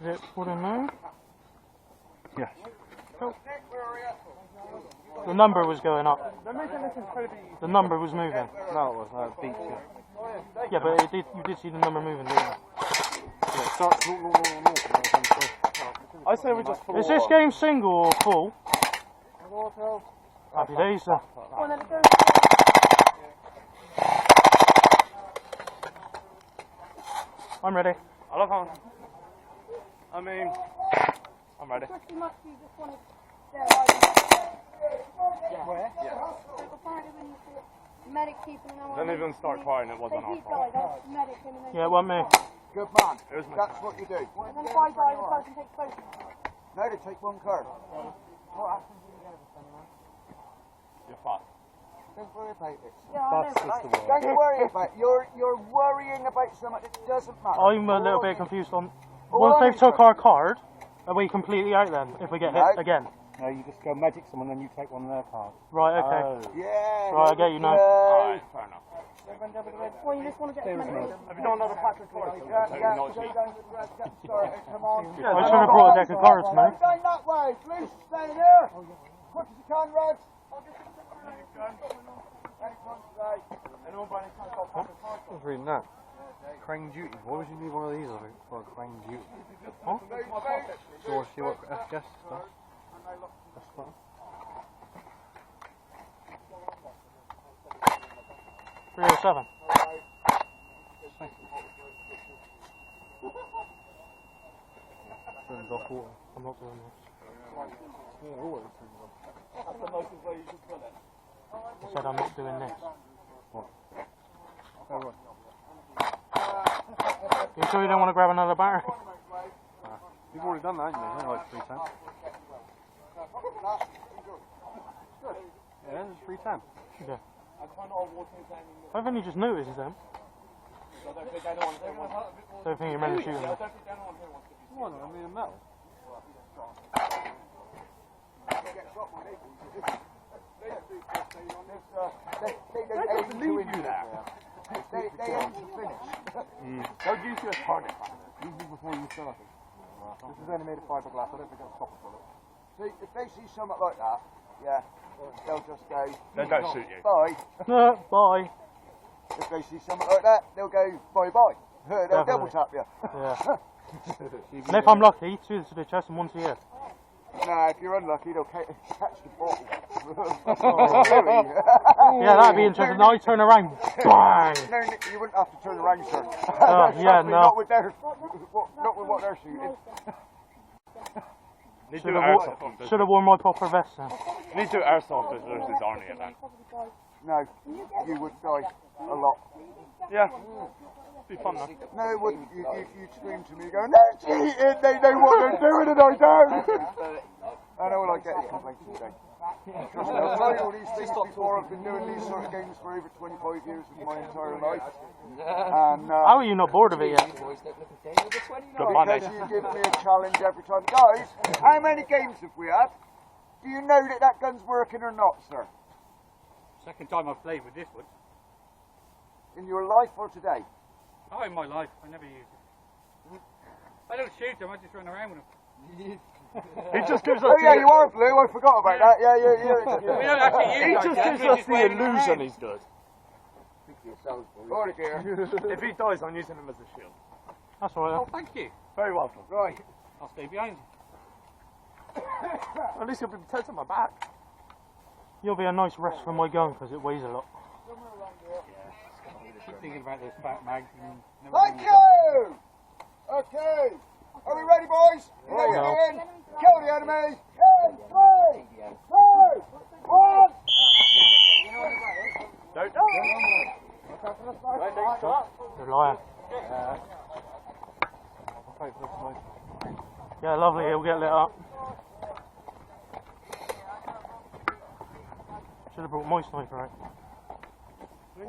Is it putting there? Yes. Cool. The number was going up. The number was moving. No, it was beat you. Yeah, but it did, you did see the number moving, didn't you? Yeah, start. No. I say we just follow. Is this game single or full? Happy days, then. I'm ready. I love how. I mean, I'm ready. Where? Yeah. Then they didn't start crying, it wasn't our fault. Yeah, it wasn't me. Good man. It was me. That's what you do. And then if I die, the person takes both. No, they take one card. You're fast. Don't worry about it. Yeah, I Fast know. is the word. Don't worry about it. You're worrying about something that doesn't matter. I'm a little bit confused on. All Once I they've need took to- our card, are we completely out then? If we get hit No. again? No, you just go magic someone and you take one of their cards. Right, okay. Yeah. Right, I get you now. Alright, fair enough. Well, you just want to get some money. Have you done another pack of cards? Yeah. Not cheap. Come on. I should have brought a deck of cards, Go mate. down that way. Please stay here. Quick as you can, Reg. Anyone by any chance got a pack of cards? I was reading that. Crane duty. Why would you need one of these for a crane duty? Huh? Sure, see what FGS stuff. That's fine. Three or seven. Turns off water. I'm not doing this. Yeah, always turns off. That's the nicest way you can put it. I said I'm not doing this. Oh, right. You sure you don't want to grab another battery? You've already done that, haven't you? Like 310. Yeah, it's 310. Yeah. I can't all walk in time. I've only just noticed them. I don't think anyone here wants Don't think you're meant to shoot I them. don't think anyone here wants to be. What? I mean, metal. They don't believe you there. They aim to finish. Don't use your target practice. Usually before you sell it. This is only made of fiberglass. I don't think it'll stop a bullet. See, if they see something like that, yeah, they'll just go. They don't shoot you. Bye. Bye. If they see something like that, they'll go bye bye. They'll double tap you. Yeah. And if I'm lucky, two to the chest and one to you. Nah, if you're unlucky, they'll catch the bottle. Yeah, that'd be interesting. I turn around. Bang! No, you wouldn't have to turn around, sir. Yeah, no. Not with what they're shooting. Need to do airsoft. Should have worn my proper vest then. Need to do airsoft versus Arnie event. No, you would die a lot. Yeah. Be fun though. No, it wouldn't. You'd scream to me going, they're cheating, they know what they're doing and I don't. I know what I get is complaints today. Trust me, I've tried all these things before. I've been doing these sort of games for over 25 years of my entire life. And, How are you not bored of it yet? Good Monday. because you give me a challenge every time. Guys, how many games have we had? Do you know that gun's working or not, sir? Second time I've played with this one. In your life or today? Oh, in my life, I never use it. I don't shoot them, I just run around with them. He just gives us Oh yeah, you are blue. I forgot about that. Yeah. We don't actually use He it. just gives us the illusion he's good. Oh dear. If he dies, I'm using him as a shield. That's all right. Oh, thank you. Very welcome. Right. I'll stay behind. At least he'll be protecting my back. You'll be a nice rest for my gun because it weighs a lot. Keep thinking about those fat mags and never Thank really got- you. Okay. Are we ready, boys? You know what we're doing? Kill the enemy. In 3, 2, 1. Don't. You're lying. Yeah, lovely. It'll get lit up. Should have brought my sniper out. And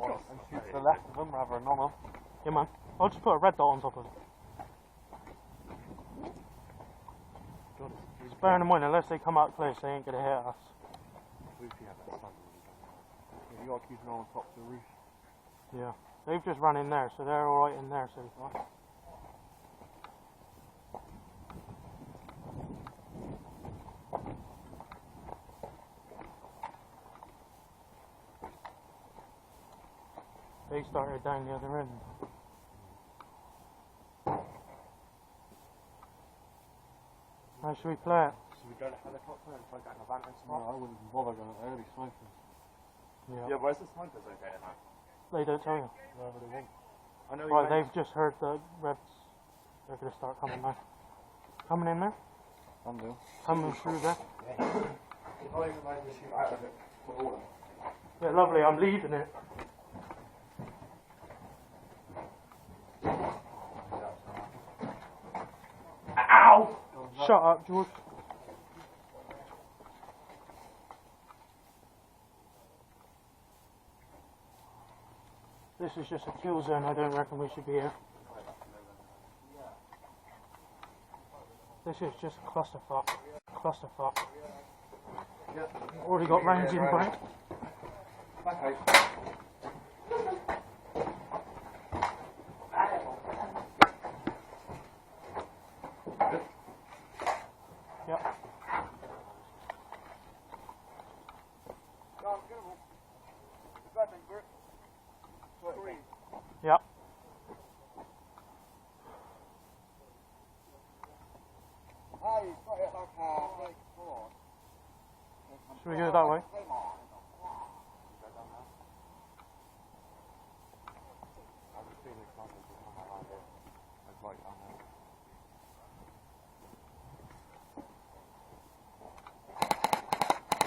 shoot to the left of them rather than on them. Yeah, man. I'll just put a red dot on top of it. Just bearing in mind, unless they come out close, they ain't gonna hit us. You got to keep an eye on top of the roof. Yeah. They've just run in there, so they're alright in there so far. they started down the other end. How should we play it? Should we go to helicopter and try getting a vantage No, spot? I wouldn't even bother going early snipers. Yeah. Yeah, where's the snipers located now? They don't tell you. Wherever they want. I know Right, they've just heard the Reds. They're going to start coming now. Coming in there? Some do. Coming through there. If I even manage to shoot out of it, for all of them. Yeah, lovely, I'm leaving it. Ow! Shut up, George. This is just a kill zone, I don't reckon we should be here. This is just a clusterfuck. Clusterfuck. Already got rounds in bank. Yep. Yep. Should we go that way?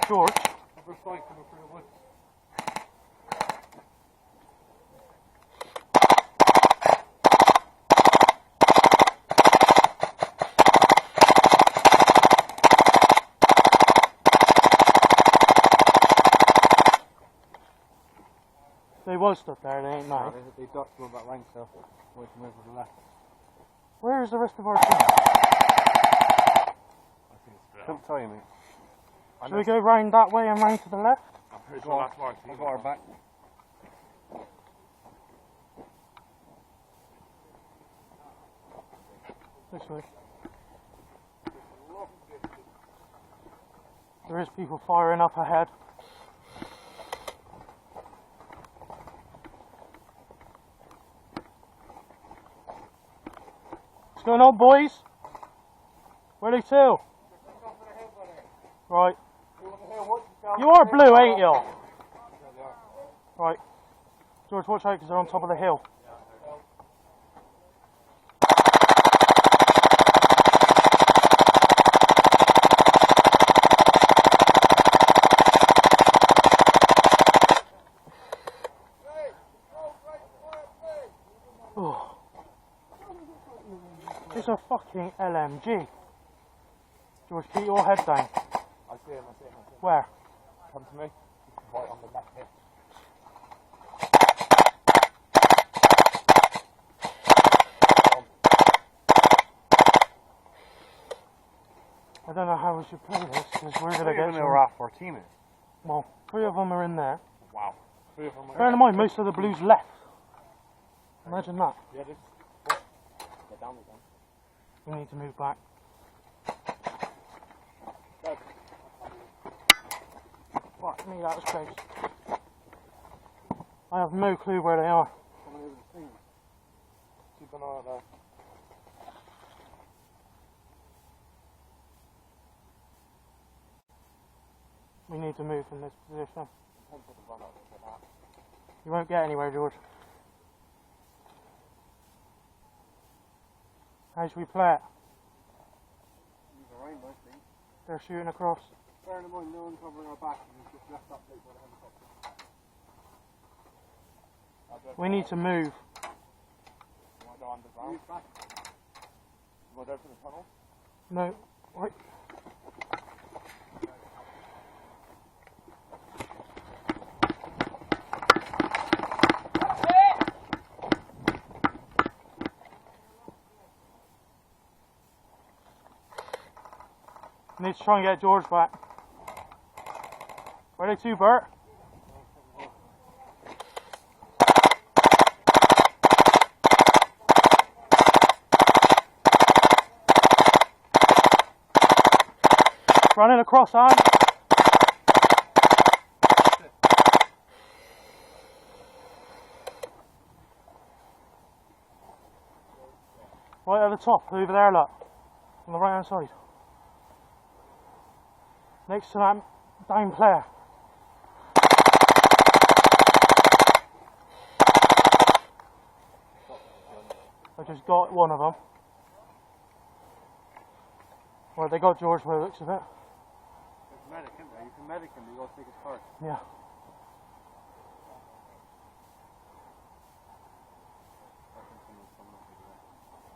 George? We're flying coming through the woods. They was stood there, they ain't now. They ducked toward that rank cell. Away from over the left. Where is the rest of our team? Couldn't tell you, mate. Should we go round that way and round to the left? I'm pretty sure that's where I got our back. This way. There is people firing up ahead. What's going on, boys? Where are they to? Right. You are blue, ain't you? Right. George, watch out because they're on top of the hill. Oh. It's a fucking LMG. George, keep your head down. I see him. Where? Come to me. Right on the left here. I don't know how we should play this because we're going to get They some... were after our team. Well, 3 of them are in there. Wow. 3 of them are Bear in mind, most of the blues left. Imagine that. Yeah, this. They're down again. We need to move back. Fuck me, that was close. I have no clue where they are. Keep an eye out there. We need to move from this position. You won't get anywhere, George. How should we play it? They're shooting across. Bearing in mind, no one covering our back and it's just left up late by the helicopter. We need to move. You want to go underground? You want to go for the tunnel? No. Wait. Need to try and get George back. Where are they to, Bert? Running across, Anne. at the top, over there, look. On the right hand side. Next to that down player. I just got one of them. Well, they got George by the looks of it. There's a medic, isn't there? You can medic him, but you got to take his card. Yeah.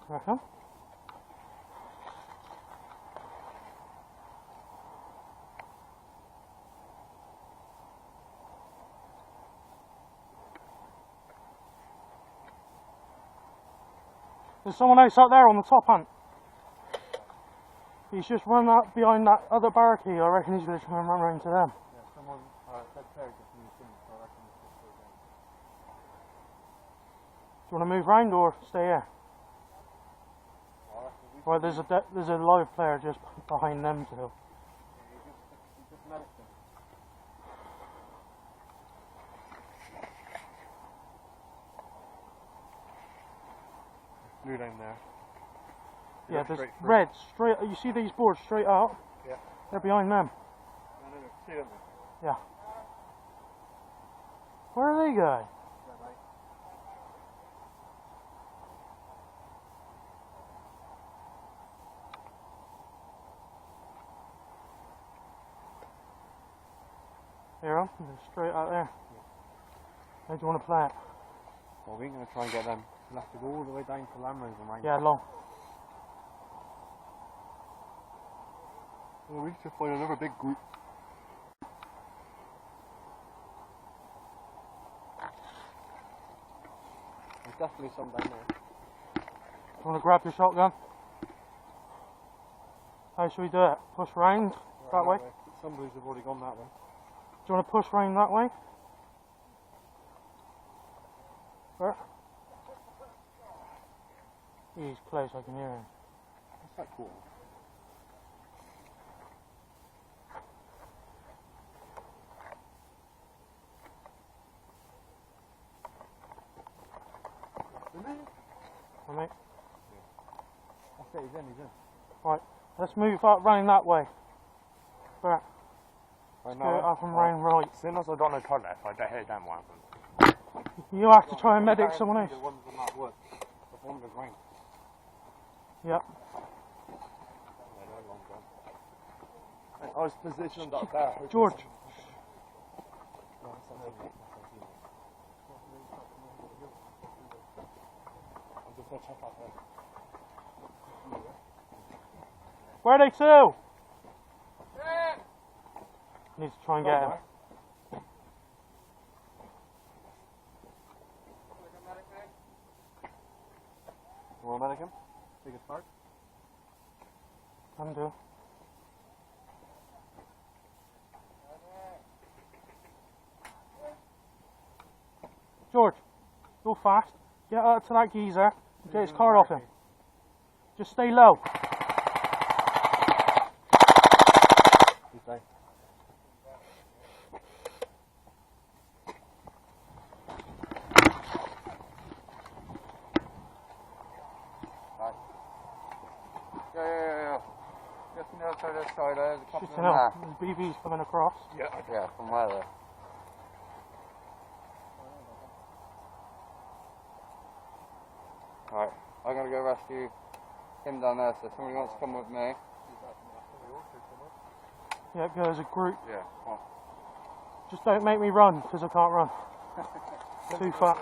Reckon? There's someone else up there on the top, Hunt. He's just run up behind that other barricade. I reckon he's going to try and run round to them. Yeah, someone, that player just moved in, so I reckon it's just go down. Do you want to move round or stay here? Well, there's a live player just behind them too. He just medicked him. Blue down there. Yeah, there's red straight. You see these boards straight out? Yeah. They're behind them. See them? Yeah. Where are they going? They're up. They're straight out there. How do you want to play it? Well, we ain't going to try and get them. We'll have to go all the way down to Land Rover, mate. Yeah, long. Well, we need to find another big group. There's definitely some down there. You want to grab your shotgun? How should we do it? Push round that way? Some blues have already gone that way. Do you want to push round that way? Where? He's close, I can hear him. What's that called? Alright, That's it, he's in. right, let's move up round that way. Where? I Go up and round right. Seeing as I don't know toilet, I bet hit them one. You have to try and medic someone else. The ones on that wood. The one was right. Yep. I was positioned up there. George. I'm just going to check out there. Where are they to? Need to try and get him. You want to medic him? Take his card? Can do. George, go fast. Get up to that geezer and get his card off him. Just stay low. He's down. Yeah. Just on the other side of this side, there's a couple Just of them enough. there. BB's coming across. Yeah, from where there? Right, I'm going to go rescue him down there, so if somebody wants to come with me. Yeah, go as a group. Yeah, come on. Just don't make me run, because I can't run. Too fat.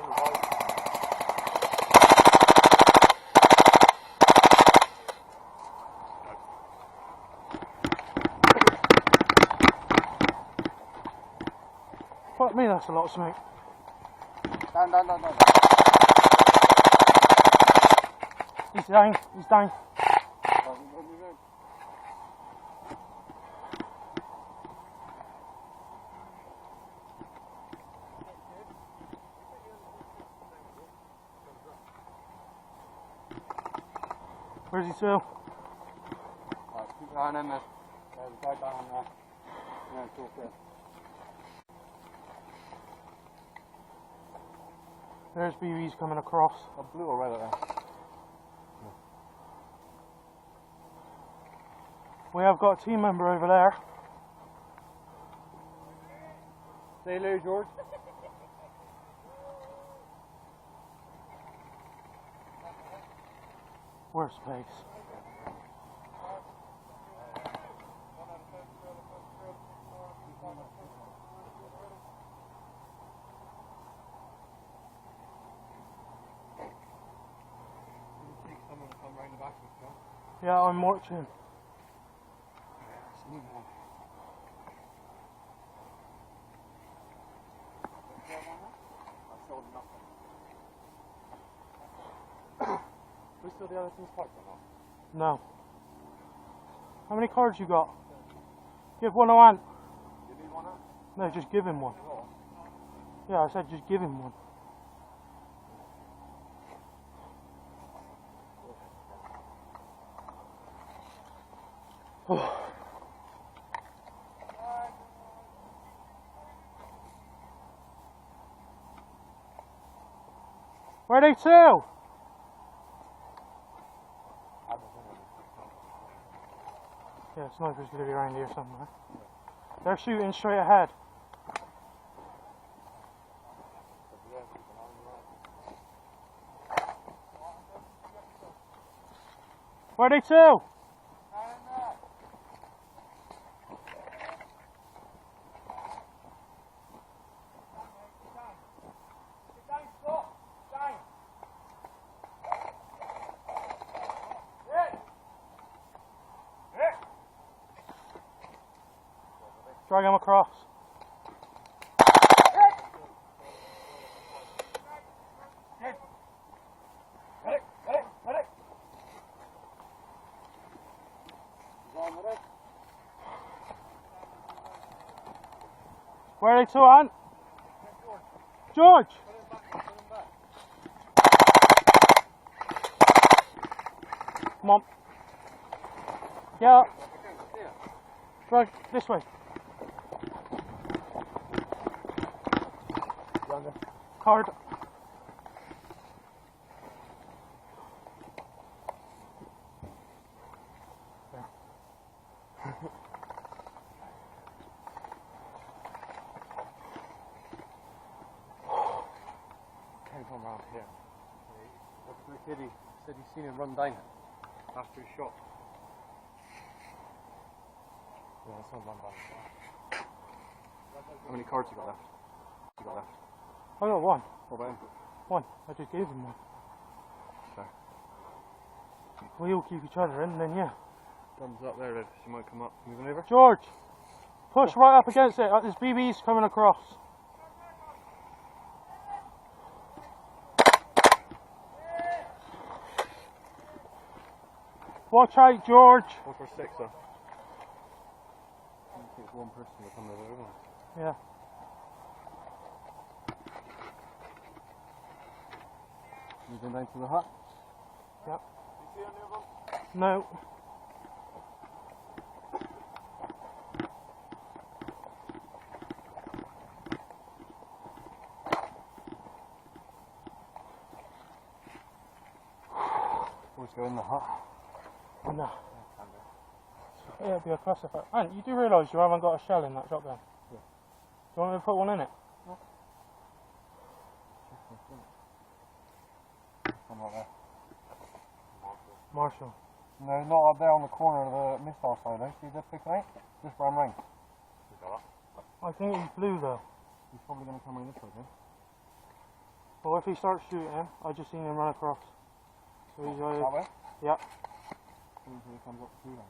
Fuck me, that's a lot of smoke. Down. He's down. Where's he to? Right, keep behind him, there's a guy down there. Yeah, it's all good. There's BB's coming across. A blue or red there? We have got a team member over there. Say hello, George. Where's Pace? Someone to come round the back of us, no? Yeah, I'm watching. We still the other things parked or not? No. How many cards you got? Give one to Ant. You need one? No, just give him one. Yeah, I said just give him one. Where are they to? Yeah, sniper's gonna be around here somewhere. They're shooting straight ahead. Where are they to? Drag him across. Where are they to, Ant? George! Come on. Get up. Drag this way. Card. Came from around here. What's the kid? He said he's seen him run down after he shot. Yeah, that's not run down. How many cards you got left? You got left? I got one. What about him? One. I just gave him one. Okay. We all keep each other in, then yeah. Thumbs up there, Red. She might come up. Moving over. George! Push right up against it. There's BBs coming across. Watch out, George! What's our six, though? I think it's one person to come over, isn't it? Yeah. Moving down to the hut. Yep. You see any of them? No. Let's go in the hut. No. Yeah, it'd be a clusterfuck. And you do realise you haven't got a shell in that shotgun? Yeah. Do you want me to put one in it? I'm not there. Marshall. No, not up there on the corner of the missile side, though. See this big thing? Just round round. I think he's blue though. He's probably going to come around this way, then. Well, if he starts shooting, I just seen him run across. So he's That way? yeah. Until he comes up through there.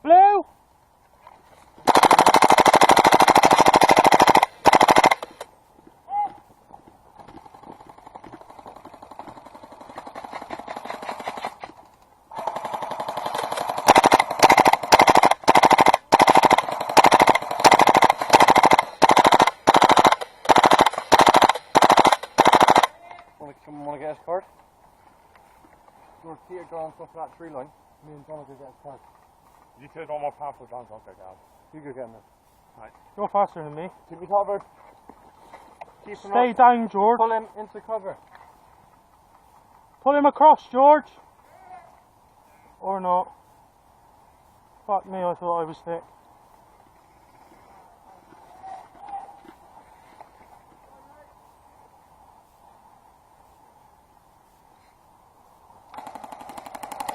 Blue! Someone want to get his card? George, Peter, go on top of that tree line. Me and John will go get his card. You two don't want powerful guns, I'll take out. You go get him then. You're faster than me. Keep me covered. Keep him Stay up. down, George. Pull him into cover. Pull him across, George. Or not. Fuck me, I thought I was thick.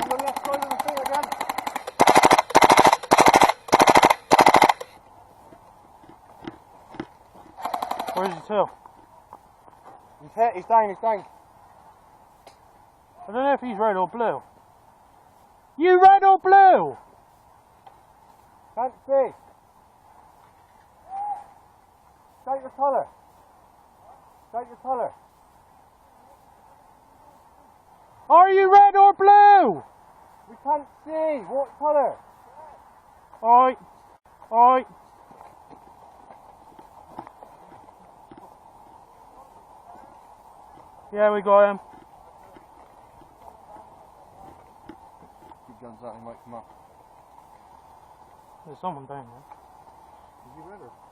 On the left side of the field again. Where's his tail? He's hit, he's down, he's down. I don't know if he's red or blue. You red or blue? Can't see. Shout your colour. Shout your colour. Are you red or blue? We can't see. What colour? Alright. Alright. Yeah, we got him. Keep guns out, he might come up. There's someone down there. Is he red or?